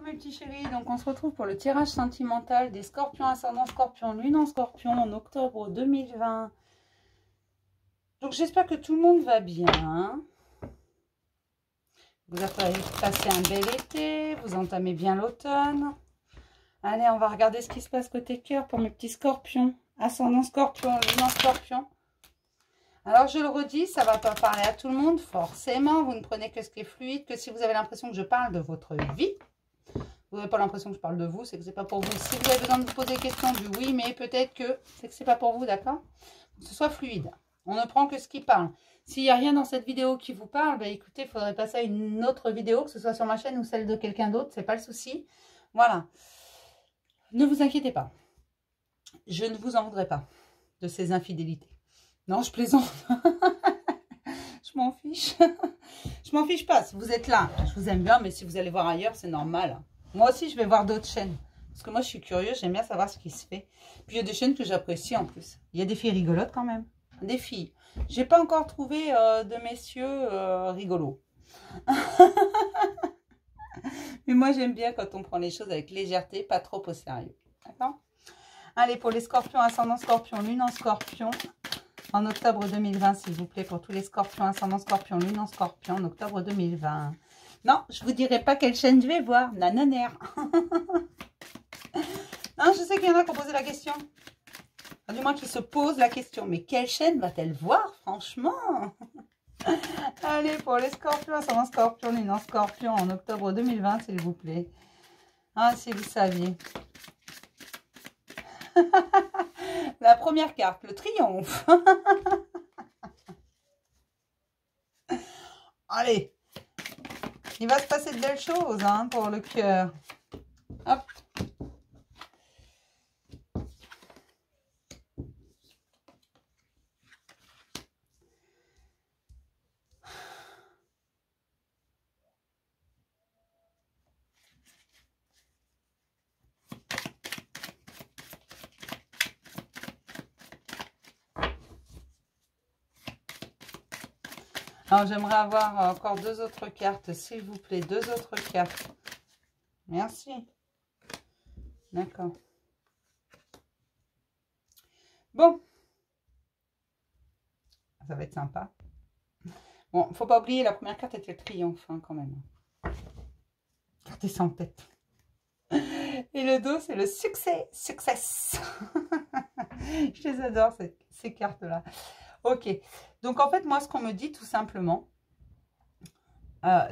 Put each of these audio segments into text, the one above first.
mes petits chéris, donc on se retrouve pour le tirage sentimental des scorpions ascendant scorpion, lune en scorpion en octobre 2020. Donc j'espère que tout le monde va bien. Vous avez passé un bel été, vous entamez bien l'automne. Allez, on va regarder ce qui se passe côté cœur pour mes petits scorpions. Ascendant scorpion, lune en scorpion. Alors je le redis, ça ne va pas parler à tout le monde, forcément. Vous ne prenez que ce qui est fluide, que si vous avez l'impression que je parle de votre vie. Vous n'avez pas l'impression que je parle de vous, c'est que c'est pas pour vous. Si vous avez besoin de vous poser des questions du oui, mais peut-être que c'est que c'est pas pour vous, d'accord? Que ce soit fluide. On ne prend que ce qui parle. S'il n'y a rien dans cette vidéo qui vous parle, ben écoutez, il faudrait passer à une autre vidéo, que ce soit sur ma chaîne ou celle de quelqu'un d'autre, c'est pas le souci. Voilà. Ne vous inquiétez pas. Je ne vous en voudrais pas de ces infidélités. Non, je plaisante. Je m'en fiche. Je m'en fiche pas. Si vous êtes là, je vous aime bien, mais si vous allez voir ailleurs, c'est normal. Moi aussi, je vais voir d'autres chaînes. Parce que moi, je suis curieuse, j'aime bien savoir ce qui se fait. Puis, il y a des chaînes que j'apprécie en plus. Il y a des filles rigolotes quand même. Des filles. J'ai pas encore trouvé de messieurs rigolos. Mais moi, j'aime bien quand on prend les choses avec légèreté, pas trop au sérieux. D'accord? Allez, pour les scorpions, ascendant scorpion, lune en scorpion, en octobre 2020, s'il vous plaît, pour tous les scorpions, ascendant scorpion, lune en scorpion, en octobre 2020. Non, je ne vous dirai pas quelle chaîne je vais voir. Nananère. Non, je sais qu'il y en a qui ont posé la question. Enfin, du moins qui se posent la question. Mais quelle chaîne va-t-elle voir, franchement? Allez, pour les scorpions, ascendant scorpion, lune en scorpion, en octobre 2020, s'il vous plaît. Ah, si vous saviez. La première carte, le triomphe. Allez. Il va se passer de belles choses hein, pour le cœur. Hop. Alors, j'aimerais avoir encore deux autres cartes, s'il vous plaît. Deux autres cartes. Merci. D'accord. Bon. Ça va être sympa. Bon, faut pas oublier, la première carte était le triomphe, hein, quand même. Carte sans tête. Et le dos, c'est le succès. Success. Je les adore, ces cartes-là. Ok, donc en fait, moi, ce qu'on me dit tout simplement,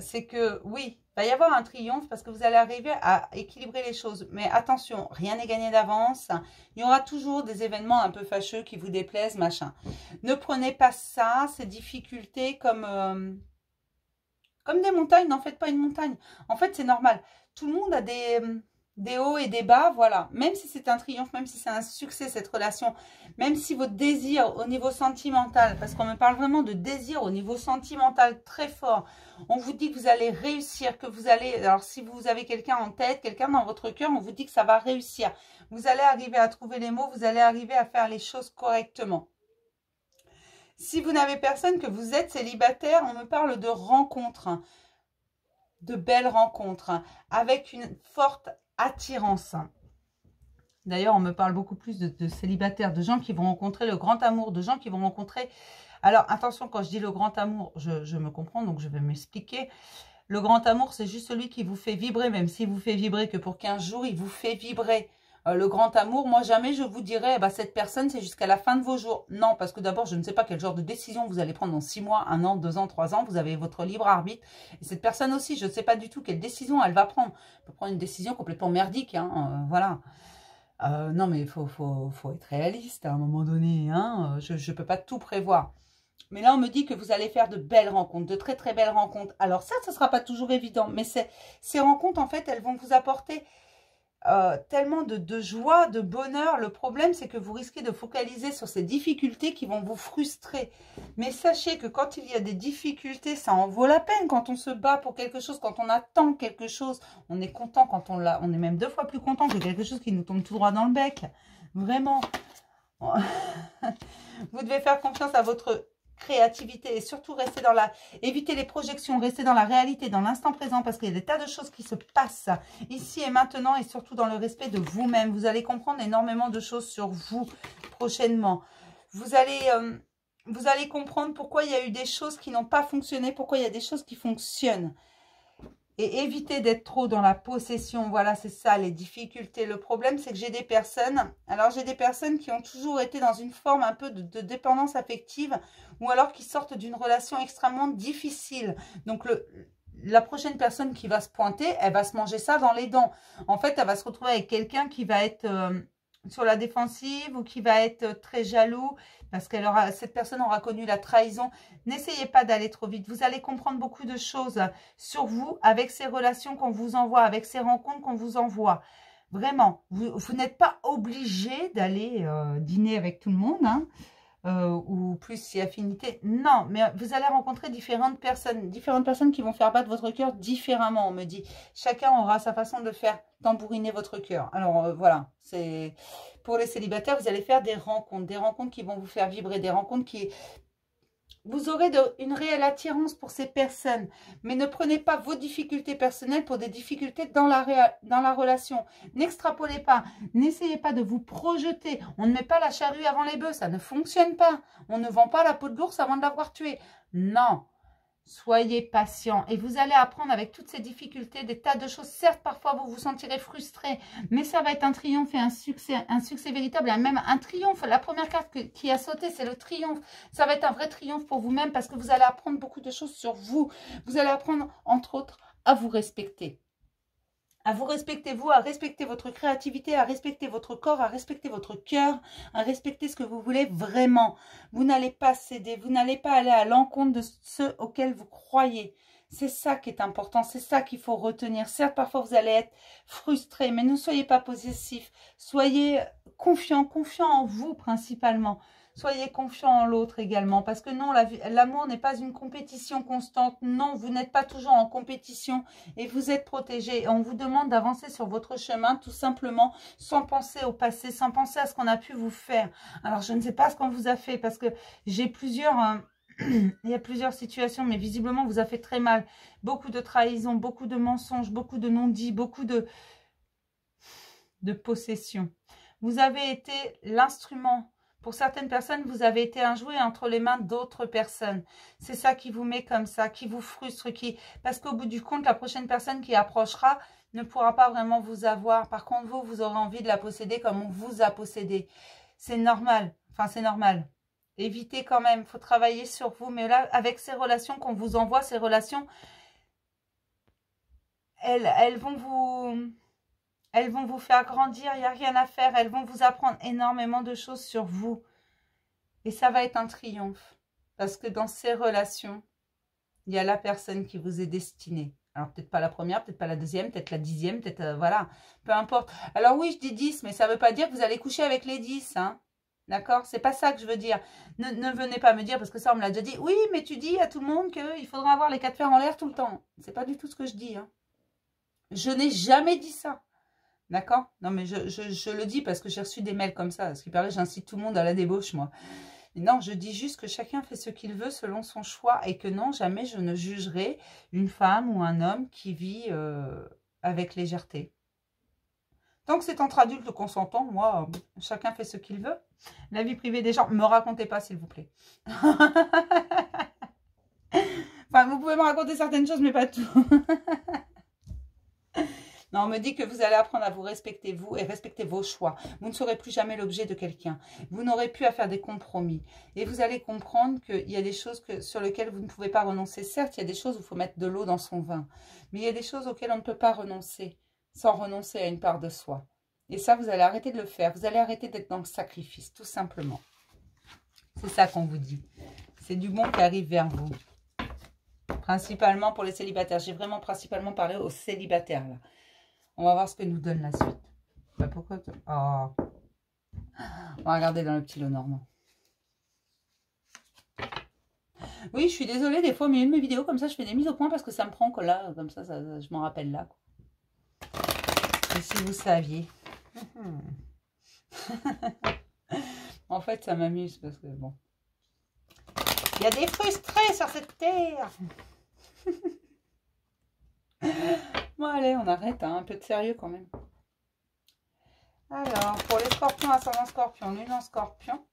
c'est que oui, il va y avoir un triomphe parce que vous allez arriver à équilibrer les choses. Mais attention, rien n'est gagné d'avance. Il y aura toujours des événements un peu fâcheux qui vous déplaisent, machin. Ne prenez pas ça, ces difficultés comme des montagnes. N'en faites pas une montagne. En fait, c'est normal. Tout le monde a des hauts et des bas, voilà. Même si c'est un triomphe, même si c'est un succès, cette relation, même si votre désir au niveau sentimental, parce qu'on me parle vraiment de désir au niveau sentimental très fort, on vous dit que vous allez réussir, que vous allez, alors si vous avez quelqu'un en tête, quelqu'un dans votre cœur, on vous dit que ça va réussir. Vous allez arriver à trouver les mots, vous allez arriver à faire les choses correctement. Si vous n'avez personne, que vous êtes célibataire, on me parle de rencontres, de belles rencontres, avec une forte attirance. D'ailleurs, on me parle beaucoup plus de célibataires, de gens qui vont rencontrer le grand amour, de gens qui vont rencontrer... Alors, attention, quand je dis le grand amour, je me comprends, donc je vais m'expliquer. Le grand amour, c'est juste celui qui vous fait vibrer, même s'il vous fait vibrer que pour 15 jours, il vous fait vibrer. Le grand amour, moi, jamais je vous dirais, bah, cette personne, c'est jusqu'à la fin de vos jours. Non, parce que d'abord, je ne sais pas quel genre de décision vous allez prendre dans 6 mois, 1 an, 2 ans, 3 ans. Vous avez votre libre arbitre. Et cette personne aussi, je ne sais pas du tout quelle décision elle va prendre. Elle peut prendre une décision complètement merdique, hein, voilà. Non, mais il faut être réaliste à un moment donné. Hein, je ne peux pas tout prévoir. Mais là, on me dit que vous allez faire de belles rencontres, de très, très belles rencontres. Alors ça, ce ne sera pas toujours évident. Mais ces rencontres, en fait, elles vont vous apporter tellement de joie, de bonheur. Le problème, c'est que vous risquez de focaliser sur ces difficultés qui vont vous frustrer. Mais sachez que quand il y a des difficultés, ça en vaut la peine. Quand on se bat pour quelque chose, quand on attend quelque chose, on est content quand on l'a. On est même 2 fois plus content que quelque chose qui nous tombe tout droit dans le bec. Vraiment. Vous devez faire confiance à votre créativité et surtout restez dans la... Évitez les projections, restez dans la réalité, dans l'instant présent parce qu'il y a des tas de choses qui se passent ici et maintenant et surtout dans le respect de vous-même. Vous allez comprendre énormément de choses sur vous prochainement. Vous allez comprendre pourquoi il y a eu des choses qui n'ont pas fonctionné, pourquoi il y a des choses qui fonctionnent. Et évitez d'être trop dans la possession. Voilà, c'est ça les difficultés. Le problème, c'est que j'ai des personnes... Alors, j'ai des personnes qui ont toujours été dans une forme un peu de dépendance affective ou alors qui sortent d'une relation extrêmement difficile. Donc, la prochaine personne qui va se pointer, elle va se manger ça dans les dents. En fait, elle va se retrouver avec quelqu'un qui va être... sur la défensive ou qui va être très jaloux parce cette personne aura connu la trahison. N'essayez pas d'aller trop vite. Vous allez comprendre beaucoup de choses sur vous avec ces relations qu'on vous envoie, avec ces rencontres qu'on vous envoie. Vraiment, vous n'êtes pas obligé d'aller dîner avec tout le monde, hein, ou plus si affinité. Non, mais vous allez rencontrer différentes personnes qui vont faire battre votre cœur différemment, on me dit. Chacun aura sa façon de faire tambouriner votre cœur. Alors voilà, c'est pour les célibataires, vous allez faire des rencontres qui vont vous faire vibrer, des rencontres qui... Vous aurez une réelle attirance pour ces personnes, mais ne prenez pas vos difficultés personnelles pour des difficultés dans la relation. N'extrapolez pas, n'essayez pas de vous projeter. On ne met pas la charrue avant les bœufs, ça ne fonctionne pas. On ne vend pas la peau de l'ours avant de l'avoir tué. Non, soyez patient et vous allez apprendre avec toutes ces difficultés des tas de choses. Certes, parfois, vous vous sentirez frustré, mais ça va être un triomphe et un succès véritable, et même un triomphe. La première carte qui a sauté, c'est le triomphe. Ça va être un vrai triomphe pour vous-même parce que vous allez apprendre beaucoup de choses sur vous. Vous allez apprendre, entre autres, à vous respecter. À vous respecter, vous, à respecter votre créativité, à respecter votre corps, à respecter votre cœur, à respecter ce que vous voulez vraiment. Vous n'allez pas céder, vous n'allez pas aller à l'encontre de ceux auxquels vous croyez. C'est ça qui est important, c'est ça qu'il faut retenir. Certes, parfois vous allez être frustré, mais ne soyez pas possessif. Soyez confiant en vous principalement. Soyez confiant en l'autre également, parce que non, l'amour n'est pas une compétition constante. Non, vous n'êtes pas toujours en compétition et vous êtes protégé. On vous demande d'avancer sur votre chemin tout simplement, sans penser au passé, sans penser à ce qu'on a pu vous faire. Alors, je ne sais pas ce qu'on vous a fait, parce que j'ai il y a plusieurs situations, mais visiblement, vous a fait très mal. Beaucoup de trahison, beaucoup de mensonges, beaucoup de non-dits, beaucoup de possession. Vous avez été l'instrument. Pour certaines personnes, vous avez été un jouet entre les mains d'autres personnes. C'est ça qui vous met comme ça, qui vous frustre, parce qu'au bout du compte, la prochaine personne qui approchera ne pourra pas vraiment vous avoir. Par contre, vous aurez envie de la posséder comme on vous a possédé. C'est normal. Enfin, c'est normal. Évitez quand même. Il faut travailler sur vous. Mais là, avec ces relations qu'on vous envoie, ces relations, elles vont vous faire grandir, il n'y a rien à faire. Elles vont vous apprendre énormément de choses sur vous. Et ça va être un triomphe. Parce que dans ces relations, il y a la personne qui vous est destinée. Alors peut-être pas la première, peut-être pas la deuxième, peut-être la 10e, peut-être... voilà, peu importe. Alors oui, je dis 10, mais ça ne veut pas dire que vous allez coucher avec les 10, hein. D'accord? C'est pas ça que je veux dire. Ne venez pas me dire, parce que ça, on me l'a déjà dit. Oui, mais tu dis à tout le monde qu'il faudra avoir les 4 fers en l'air tout le temps. C'est pas du tout ce que je dis, hein. Je n'ai jamais dit ça. D'accord? Non, mais je le dis parce que j'ai reçu des mails comme ça. Ce qui paraît, j'incite tout le monde à la débauche, moi. Et non, je dis juste que chacun fait ce qu'il veut selon son choix et que non, jamais je ne jugerai une femme ou un homme qui vit avec légèreté. Tant que c'est entre adultes consentants, moi, chacun fait ce qu'il veut. La vie privée des gens, me racontez pas, s'il vous plaît. Enfin, vous pouvez me raconter certaines choses, mais pas tout. Non, on me dit que vous allez apprendre à vous respecter, vous, et respecter vos choix. Vous ne serez plus jamais l'objet de quelqu'un. Vous n'aurez plus à faire des compromis. Et vous allez comprendre qu'il y a des choses sur lesquelles vous ne pouvez pas renoncer. Certes, il y a des choses où il faut mettre de l'eau dans son vin. Mais il y a des choses auxquelles on ne peut pas renoncer, sans renoncer à une part de soi. Et ça, vous allez arrêter de le faire. Vous allez arrêter d'être dans le sacrifice, tout simplement. C'est ça qu'on vous dit. C'est du bon qui arrive vers vous. Principalement pour les célibataires. J'ai vraiment principalement parlé aux célibataires, là. On va voir ce que nous donne la suite. Bah pourquoi oh. On va regarder dans le petit lot normand. Oui, je suis désolée, des fois, mais une de mes vidéos, comme ça, je fais des mises au point parce que ça me prend, là, comme ça, je m'en rappelle là. Quoi. Et si vous saviez. En fait, ça m'amuse parce que, bon. Il y a des frustrés sur cette terre. Bon, allez, on arrête, hein, un peu de sérieux quand même. Alors, pour les scorpions, ascendant scorpion, lune en scorpion.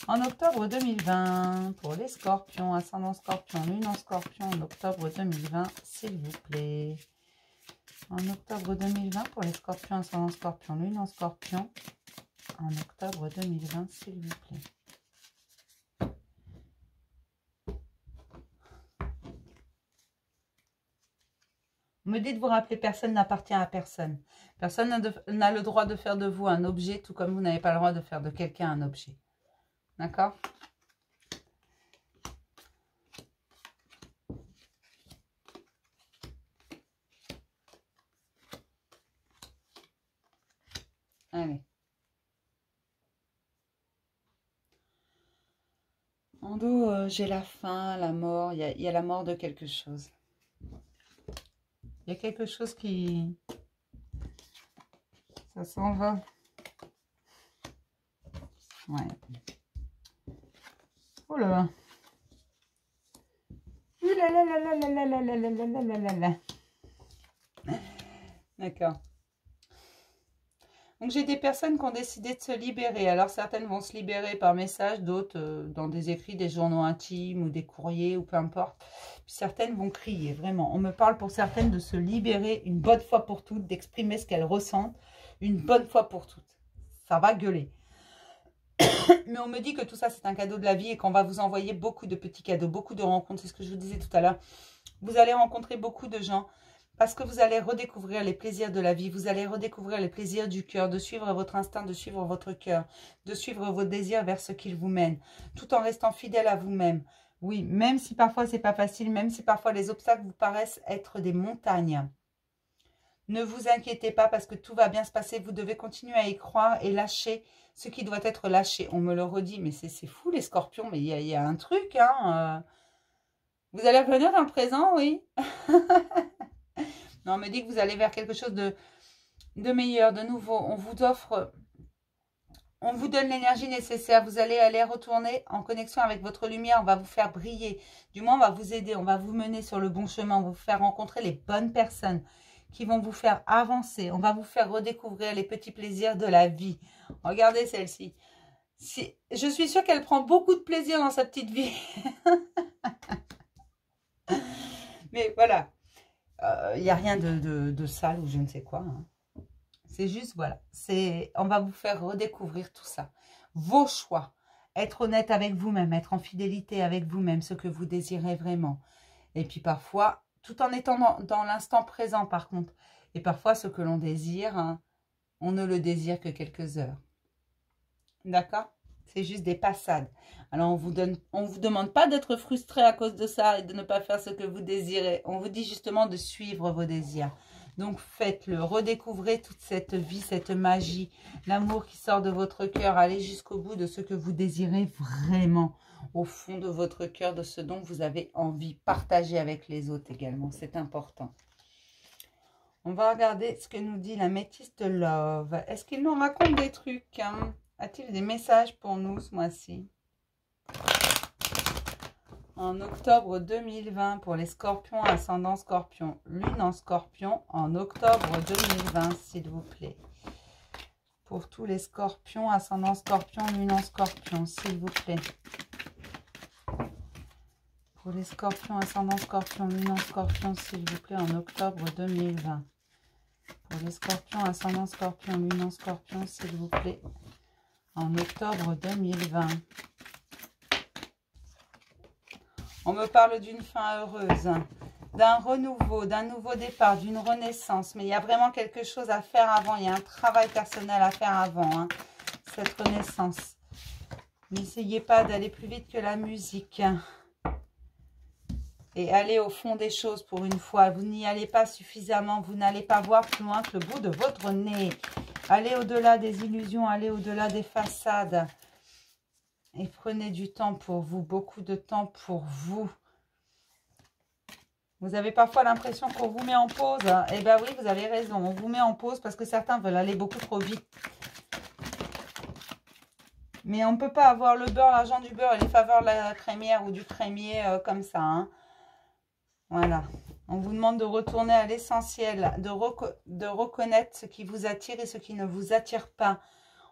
En octobre 2020, pour les scorpions, ascendant scorpion, lune en scorpion, en octobre 2020, s'il vous plaît. En octobre 2020, pour les scorpions, ascendant scorpion, lune en scorpion, en octobre 2020, s'il vous plaît. On me dit de vous rappeler, personne n'appartient à personne. Personne n'a le droit de faire de vous un objet, tout comme vous n'avez pas le droit de faire de quelqu'un un objet. D'accord? Allez. En dos, j'ai la faim, la mort. Il y a la mort de quelque chose. Il y a quelque chose qui... Ça s'en va. Ouais. Oh là là. D'accord. Donc, j'ai des personnes qui ont décidé de se libérer. Alors, certaines vont se libérer par message, d'autres dans des écrits, des journaux intimes ou des courriers ou peu importe. Puis, certaines vont crier, vraiment. On me parle pour certaines de se libérer une bonne fois pour toutes, d'exprimer ce qu'elles ressentent une bonne fois pour toutes. Ça va gueuler. Mais on me dit que tout ça, c'est un cadeau de la vie et qu'on va vous envoyer beaucoup de petits cadeaux, beaucoup de rencontres. C'est ce que je vous disais tout à l'heure. Vous allez rencontrer beaucoup de gens parce que vous allez redécouvrir les plaisirs de la vie. Vous allez redécouvrir les plaisirs du cœur, de suivre votre instinct, de suivre votre cœur, de suivre vos désirs vers ce qu'il vous mène, tout en restant fidèle à vous-même. Oui, même si parfois, c'est pas facile, même si parfois les obstacles vous paraissent être des montagnes. Ne vous inquiétez pas parce que tout va bien se passer. Vous devez continuer à y croire et lâcher ce qui doit être lâché. On me le redit, mais c'est fou les scorpions, mais il y a un truc. Hein, Vous allez revenir dans le présent, oui. Non, on me dit que vous allez vers quelque chose de meilleur, de nouveau. On vous offre, on vous donne l'énergie nécessaire. Vous allez aller retourner en connexion avec votre lumière. On va vous faire briller. Du moins, on va vous aider. On va vous mener sur le bon chemin. On va vous faire rencontrer les bonnes personnes qui vont vous faire avancer. On va vous faire redécouvrir les petits plaisirs de la vie. Regardez celle-ci. Je suis sûre qu'elle prend beaucoup de plaisir dans sa petite vie. Mais voilà. Il n'y a rien de sale ou je ne sais quoi. Hein. C'est juste, voilà. On va vous faire redécouvrir tout ça. Vos choix. Être honnête avec vous-même. Être en fidélité avec vous-même. Ce que vous désirez vraiment. Et puis parfois... tout en étant dans l'instant présent, par contre. Et parfois, ce que l'on désire, hein, on ne le désire que quelques heures. D'accord? C'est juste des passades. Alors, on vous demande pas d'être frustré à cause de ça et de ne pas faire ce que vous désirez. On vous dit justement de suivre vos désirs. Donc, faites-le. Redécouvrez toute cette vie, cette magie, l'amour qui sort de votre cœur. Allez jusqu'au bout de ce que vous désirez vraiment. Au fond de votre cœur, de ce dont vous avez envie. Partagez avec les autres également, c'est important. On va regarder ce que nous dit la métisse de Love. Est-ce qu'il nous raconte des trucs, hein? A-t-il des messages pour nous ce mois-ci? En octobre 2020, pour les scorpions, ascendant scorpion, lune en scorpion, en octobre 2020, s'il vous plaît. Pour tous les scorpions, ascendant scorpion, lune en scorpion, s'il vous plaît. Pour les scorpions, ascendant scorpion, lune en scorpion, s'il vous plaît, en octobre 2020. Pour les scorpions, ascendant scorpion, lune en scorpion, s'il vous plaît, en octobre 2020. On me parle d'une fin heureuse, d'un renouveau, d'un nouveau départ, d'une renaissance. Mais il y a vraiment quelque chose à faire avant. Il y a un travail personnel à faire avant, hein, cette renaissance. N'essayez pas d'aller plus vite que la musique. Et allez au fond des choses pour une fois. Vous n'y allez pas suffisamment. Vous n'allez pas voir plus loin que le bout de votre nez. Allez au-delà des illusions. Allez au-delà des façades. Et prenez du temps pour vous. Beaucoup de temps pour vous. Vous avez parfois l'impression qu'on vous met en pause. Eh bien oui, vous avez raison. On vous met en pause parce que certains veulent aller beaucoup trop vite. Mais on ne peut pas avoir le beurre, l'argent du beurre et les faveurs de la crémière ou du crémier comme ça. Hein. Voilà. On vous demande de retourner à l'essentiel, de reconnaître ce qui vous attire et ce qui ne vous attire pas.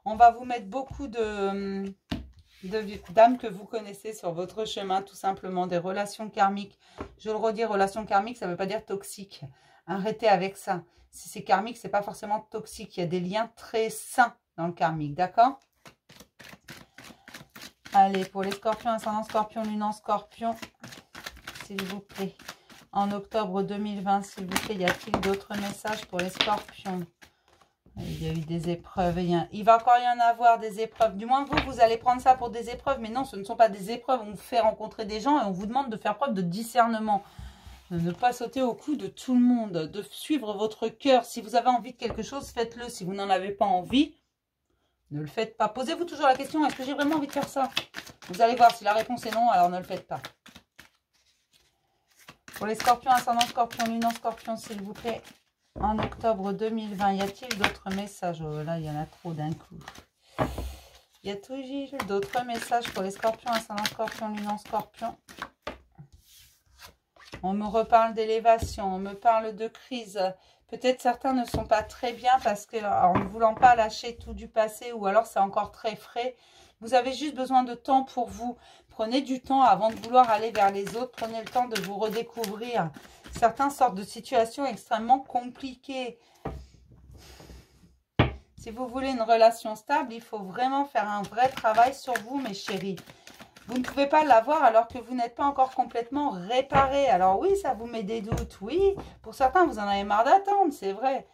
On va vous mettre beaucoup d'âmes que vous connaissez sur votre chemin, tout simplement, des relations karmiques. Je le redis, relations karmiques, ça ne veut pas dire toxique. Arrêtez avec ça. Si c'est karmique, ce n'est pas forcément toxique. Il y a des liens très sains dans le karmique, d'accord? Allez, pour les scorpions, ascendant scorpion, lune en scorpion, s'il vous plaît. En octobre 2020, s'il vous plaît, y a-t-il d'autres messages pour les scorpions? Il y a eu des épreuves. Il va encore y en avoir des épreuves. Du moins, vous allez prendre ça pour des épreuves. Mais non, ce ne sont pas des épreuves. On vous fait rencontrer des gens et on vous demande de faire preuve de discernement. De ne pas sauter au cou de tout le monde. De suivre votre cœur. Si vous avez envie de quelque chose, faites-le. Si vous n'en avez pas envie, ne le faites pas. Posez-vous toujours la question, est-ce que j'ai vraiment envie de faire ça? Vous allez voir, si la réponse est non, alors ne le faites pas. Pour les scorpions, ascendant scorpion, lune en scorpion, s'il vous plaît. En octobre 2020, y a-t-il d'autres messages? Oh là, il y en a trop d'un coup. Y a-t-il d'autres messages pour les scorpions, ascendant scorpion, lune en scorpion? On me reparle d'élévation, on me parle de crise. Peut-être certains ne sont pas très bien parce que, en ne voulant pas lâcher tout du passé ou alors c'est encore très frais. Vous avez juste besoin de temps pour vous. Prenez du temps avant de vouloir aller vers les autres. Prenez le temps de vous redécouvrir. Certains sortent de situations extrêmement compliquées. Si vous voulez une relation stable, il faut vraiment faire un vrai travail sur vous, mes chéris. Vous ne pouvez pas l'avoir alors que vous n'êtes pas encore complètement réparé. Alors oui, ça vous met des doutes. Oui, pour certains, vous en avez marre d'attendre, c'est vrai.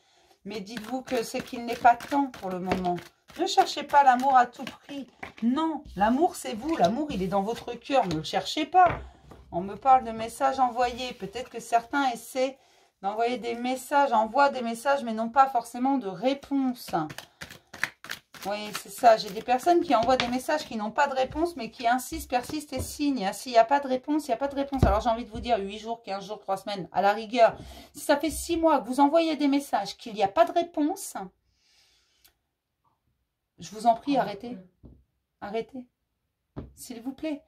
Mais dites-vous que c'est qu'il n'est pas temps pour le moment. Ne cherchez pas l'amour à tout prix. Non, l'amour, c'est vous. L'amour, il est dans votre cœur. Ne le cherchez pas. On me parle de messages envoyés. Peut-être que certains essaient d'envoyer des messages, envoient des messages, mais n'ont pas forcément de réponse. Oui, c'est ça. J'ai des personnes qui envoient des messages qui n'ont pas de réponse, mais qui insistent, persistent et signent. S'il n'y a pas de réponse, il n'y a pas de réponse. Alors, j'ai envie de vous dire 8 jours, 15 jours, 3 semaines, à la rigueur. Si ça fait 6 mois que vous envoyez des messages, qu'il n'y a pas de réponse, je vous en prie, arrêtez. Arrêtez. S'il vous plaît.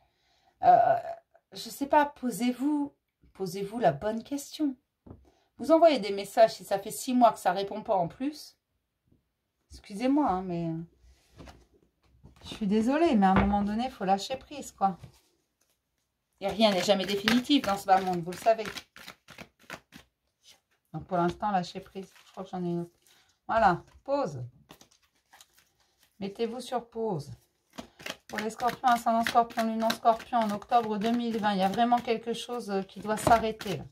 Je ne sais pas, posez-vous la bonne question. Vous envoyez des messages, si ça fait 6 mois que ça ne répond pas en plus. Excusez-moi, hein, mais je suis désolée, mais à un moment donné, il faut lâcher prise, quoi. Et rien n'est jamais définitif dans ce bas monde, vous le savez. Donc pour l'instant, lâchez prise. Je crois que j'en ai une autre. Voilà, pause. Mettez-vous sur pause. Pour les scorpions, ascendant scorpion, lune en scorpion, en octobre 2020, il y a vraiment quelque chose qui doit s'arrêter.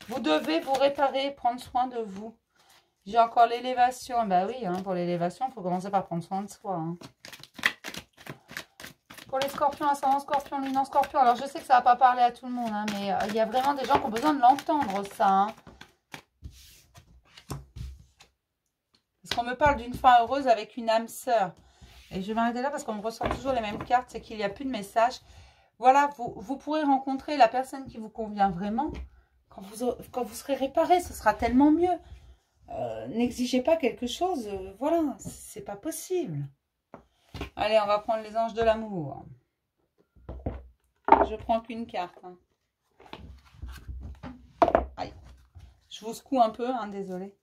Vous devez vous réparer, prendre soin de vous. J'ai encore l'élévation. Ben oui, hein, pour l'élévation, il faut commencer par prendre soin de soi. Hein. Pour les scorpions, ascendant scorpion, lune en scorpion. Alors, je sais que ça ne va pas parler à tout le monde, hein, mais il y a vraiment des gens qui ont besoin de l'entendre, ça. Hein. Parce qu'on me parle d'une fin heureuse avec une âme sœur. Et je vais m'arrêter là parce qu'on me ressort toujours les mêmes cartes. C'est qu'il n'y a plus de message. Voilà, vous pourrez rencontrer la personne qui vous convient vraiment. Quand vous serez réparé, ce sera tellement mieux. N'exigez pas quelque chose. Voilà, c'est pas possible. Allez, on va prendre les anges de l'amour. Je prends qu'une carte. Hein. Aïe. Je vous secoue un peu, hein, désolé.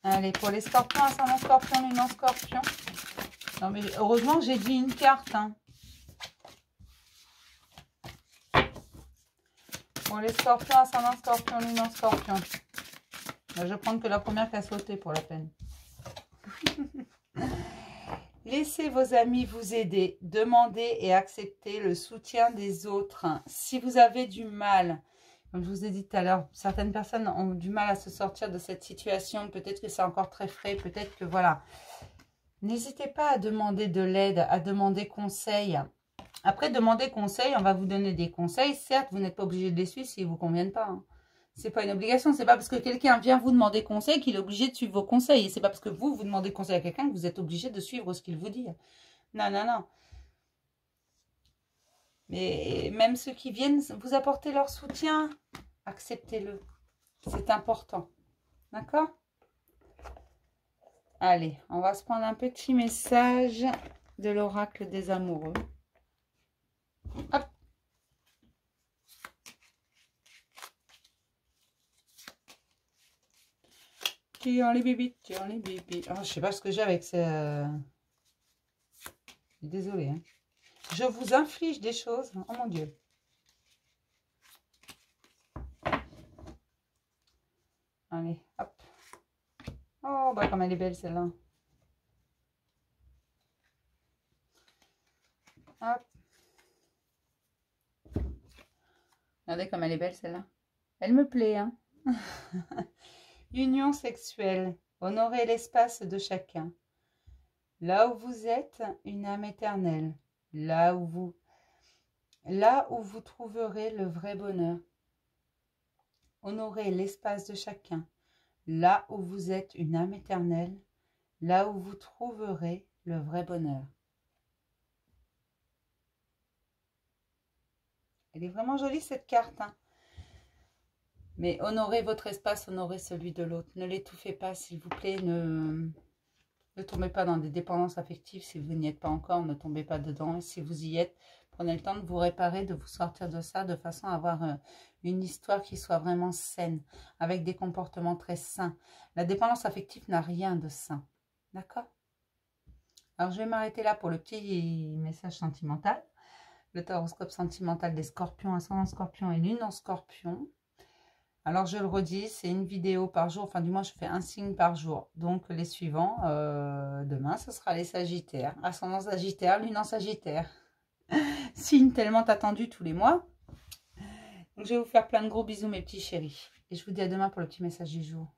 Allez, pour les scorpions, ascendant scorpion, lune en scorpion. Non, mais heureusement que j'ai dit une carte. Hein. Pour les scorpions, ascendant scorpion, lune en scorpion. Là, je vais prendre que la première qui a sauté pour la peine. Laissez vos amis vous aider. Demandez et acceptez le soutien des autres. Si vous avez du mal, comme je vous ai dit tout à l'heure, certaines personnes ont du mal à se sortir de cette situation. Peut-être que c'est encore très frais. Peut-être que voilà. N'hésitez pas à demander de l'aide, à demander conseil. Après, demander conseil, on va vous donner des conseils. Certes, vous n'êtes pas obligé de les suivre s'ils ne vous conviennent pas. Hein. Ce n'est pas une obligation. Ce n'est pas parce que quelqu'un vient vous demander conseil qu'il est obligé de suivre vos conseils. Et ce n'est pas parce que vous demandez conseil à quelqu'un que vous êtes obligé de suivre ce qu'il vous dit. Non, non, non. Mais même ceux qui viennent vous apporter leur soutien, acceptez-le. C'est important. D'accord? Allez, on va se prendre un petit message de l'oracle des amoureux. Hop. Tiens les bébés, tiens les bébés. Oh, je sais pas ce que j'ai avec ce... Désolée. Hein. Je vous inflige des choses. Oh mon Dieu. Allez, hop. Oh, bah comme elle est belle celle-là. Hop. Regardez comme elle est belle celle-là. Elle me plaît, hein. Union sexuelle. Honorez l'espace de chacun. Là où vous êtes, une âme éternelle. Là où vous trouverez le vrai bonheur. Honorez l'espace de chacun. Là où vous êtes, une âme éternelle. Là où vous trouverez le vrai bonheur. Elle est vraiment jolie cette carte. Hein. Mais honorez votre espace, honorez celui de l'autre. Ne l'étouffez pas, s'il vous plaît. Ne tombez pas dans des dépendances affectives. Si vous n'y êtes pas encore, ne tombez pas dedans. Et si vous y êtes, prenez le temps de vous réparer, de vous sortir de ça, de façon à avoir une histoire qui soit vraiment saine, avec des comportements très sains. La dépendance affective n'a rien de sain. D'accord? Alors, je vais m'arrêter là pour le petit message sentimental. Le horoscope sentimental des scorpions, ascendant scorpion et lune en scorpion. Alors, je le redis, c'est une vidéo par jour. Enfin, du moins, je fais un signe par jour. Donc, les suivants, demain, ce sera les sagittaires. Ascendant sagittaire, lune en sagittaire. Signe tellement attendu tous les mois. Donc, je vais vous faire plein de gros bisous, mes petits chéris. Et je vous dis à demain pour le petit message du jour.